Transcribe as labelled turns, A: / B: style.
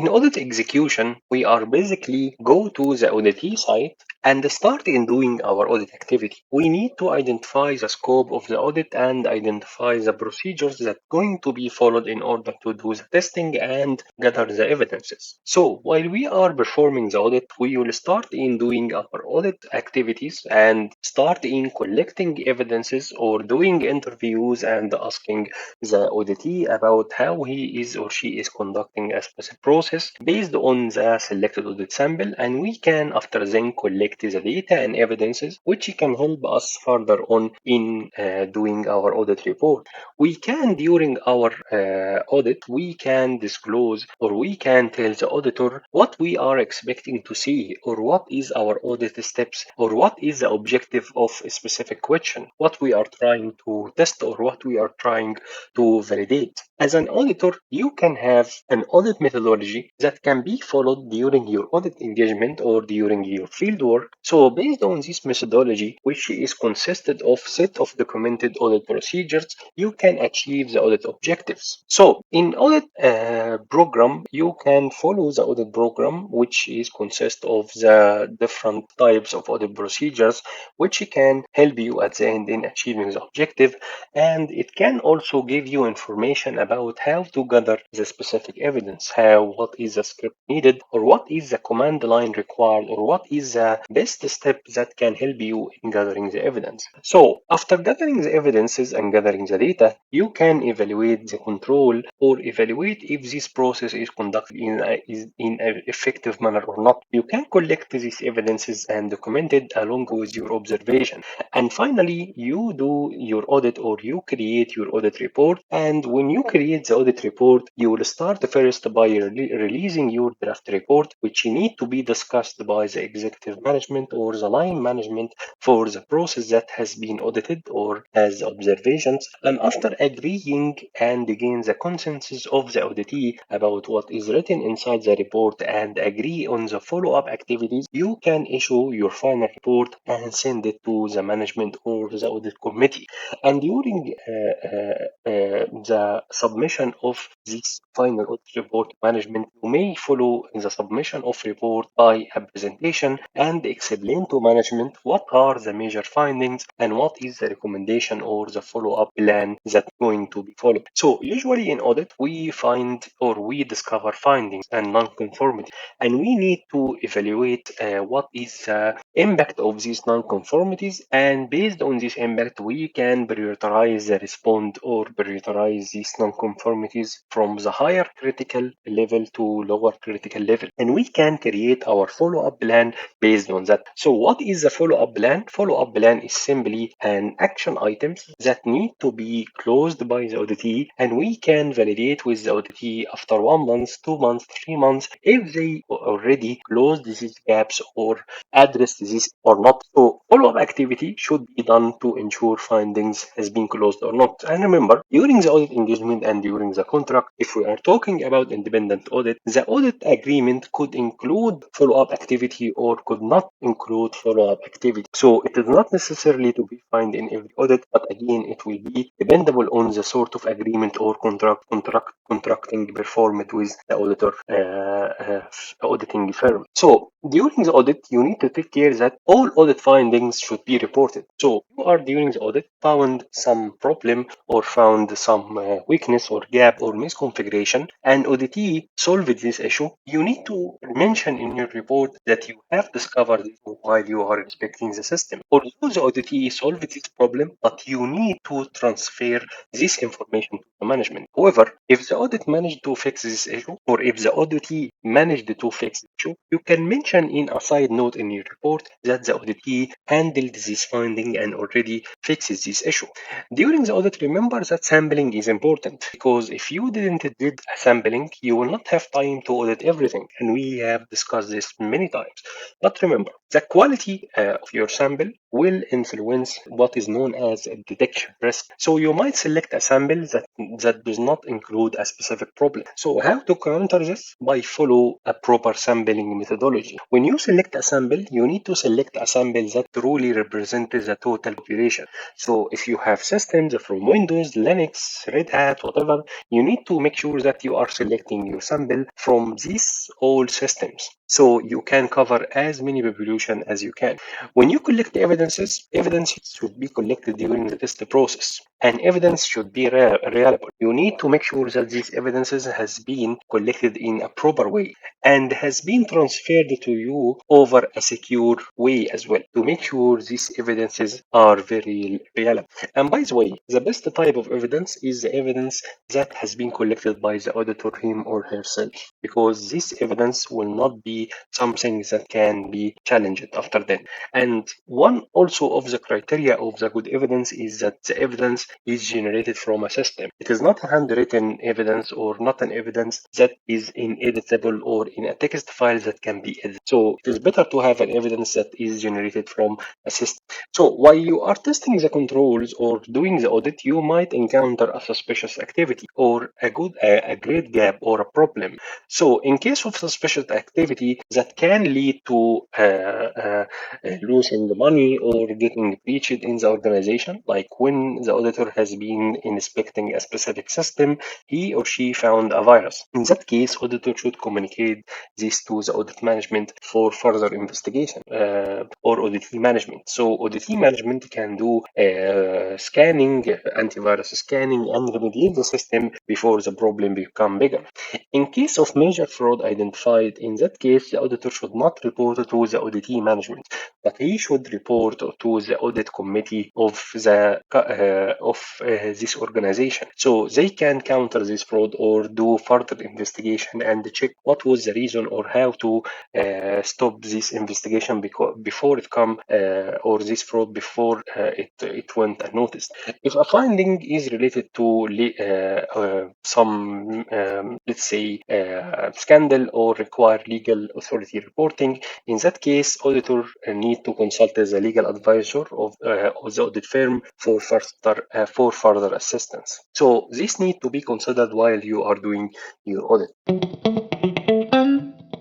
A: in audit execution, we are basically go to the auditee site and start in doing our audit activity. We need to identify the scope of the audit and identify the procedures that are going to be followed in order to do the testing and gather the evidences. So while we are performing the audit, we will start in doing our audit activities and start in collecting evidences or doing interviews and asking the auditee about how he is or she is conducting a specific process based on the selected audit sample, and we can after then collect the data and evidences which can help us further on in doing our audit report. We can during our audit we can disclose or we can tell the auditor what we are expecting to see or what is our audit steps or what is the objective of a specific question, what we are trying to test or what we are trying to validate. As an auditor, you can have an audit methodology that can be followed during your audit engagement or during your field work. So based on this methodology, which is consisted of set of documented audit procedures, you can achieve the audit objectives. So in audit program, you can follow the audit program, which is consist of the different types of audit procedures, which can help you at the end in achieving the objective, and it can also give you information about how to gather the specific evidence, what is the script needed, or what is the command line required, or what is the best step that can help you in gathering the evidence. So after gathering the evidences and gathering the data, you can evaluate the control or evaluate if this process is conducted in an effective manner or not. You can collect these evidences and document it along with your observation. And finally, you do your audit or you create your audit report. And when you create the audit report, you will start first by releasing your draft report, which need to be discussed by the executive management or the line management for the process that has been audited or as observations. And after agreeing and gain the consensus of the auditee about what is written inside the report and agree on the follow-up activities, you can issue your final report and send it to the management or the audit committee. And during the submission of this final audit report management, you may follow the submission of report by a presentation and explain to management what are the major findings and what is the recommendation or the follow-up plan that's going to be followed. So usually in audit, we find or we discover findings and non-conformity, and we need to evaluate what is the impact of these non-conformities, and based on this impact, we can prioritize the response or prioritize these non-conformities from the higher critical level to lower critical level, and we can create our follow-up plan based on that. So what is the follow-up plan? Follow-up plan is simply an action items that need to be closed by the auditee, and we can validate with the auditee after 1 month, 2 months, 3 months if they already closed these gaps or addressed this or not. So follow-up activity should be done to ensure findings has been closed or not. And remember, during the audit engagement and during the contract, if we are talking about independent audit, the audit agreement could include follow-up activity or could not include follow-up activity. So it is not necessarily to be found in every audit, but again, it will be dependable on the sort of agreement or contracting performed with the auditor auditing firm. So during the audit, you need to take care that all audit findings should be reported. So you are during the audit found some problem or found some weakness or gap or misconfiguration, and auditee solved this issue. You need to mention in your report that you have discovered it while you are inspecting the system. Although the auditee solved this problem, but you need to transfer this information to the management. However, if the audit managed to fix this issue, or if the auditee managed to fix the issue, you can mention in a side note in your report that the auditee handled this finding and already fixes this issue. During the audit, remember that sampling is important, because if you didn't did a sampling, you will not have time to audit everything, and we have discussed this many times. But remember, the quality of your sample will influence what is known as a detection risk. So you might select a sample that does not include a specific problem. So how to counter this? By follow a proper sampling methodology. When you select a sample, you need to select a sample that truly represents the total population. So if you have systems from Windows, Linux, Red Hat, whatever, you need to make sure that you are selecting your sample from these all systems, so you can cover as many population as you can. When you collect evidence should be collected during the test process, and evidence should be reliable. You need to make sure that these evidences has been collected in a proper way and has been transferred to you over a secure way as well, to make sure these evidences are very reliable. And by the way, the best type of evidence is the evidence that has been collected by the auditor him or herself, because this evidence will not be something that can be challenged after then. And one also of the criteria of the good evidence is that the evidence is generated from a system. It is not a handwritten evidence or not an evidence that is ineditable or in a text file that can be edited. So it is better to have an evidence that is generated from a system. So while you are testing the controls or doing the audit, you might encounter a suspicious activity or a great gap or a problem. So in case of suspicious activity that can lead to losing money or getting breached in the organization, like when the auditor has been inspecting a specific system, he or she found a virus. In that case, auditor should communicate this to the audit management for further investigation or audit management. So audit management can do scanning, antivirus scanning, and remediate the system before the problem become bigger. In case of major fraud identified, in that case, the auditor should not report to the auditee management, but he should report to the audit committee of this organization, so they can counter this fraud or do further investigation and check what was the reason or how to stop this investigation before it come or this fraud before it went unnoticed. If a finding is related to some let's say scandal or require legal authority reporting, in that case auditor need to consult the legal advisor of the audit firm for further assistance. So this need to be considered while you are doing your audit.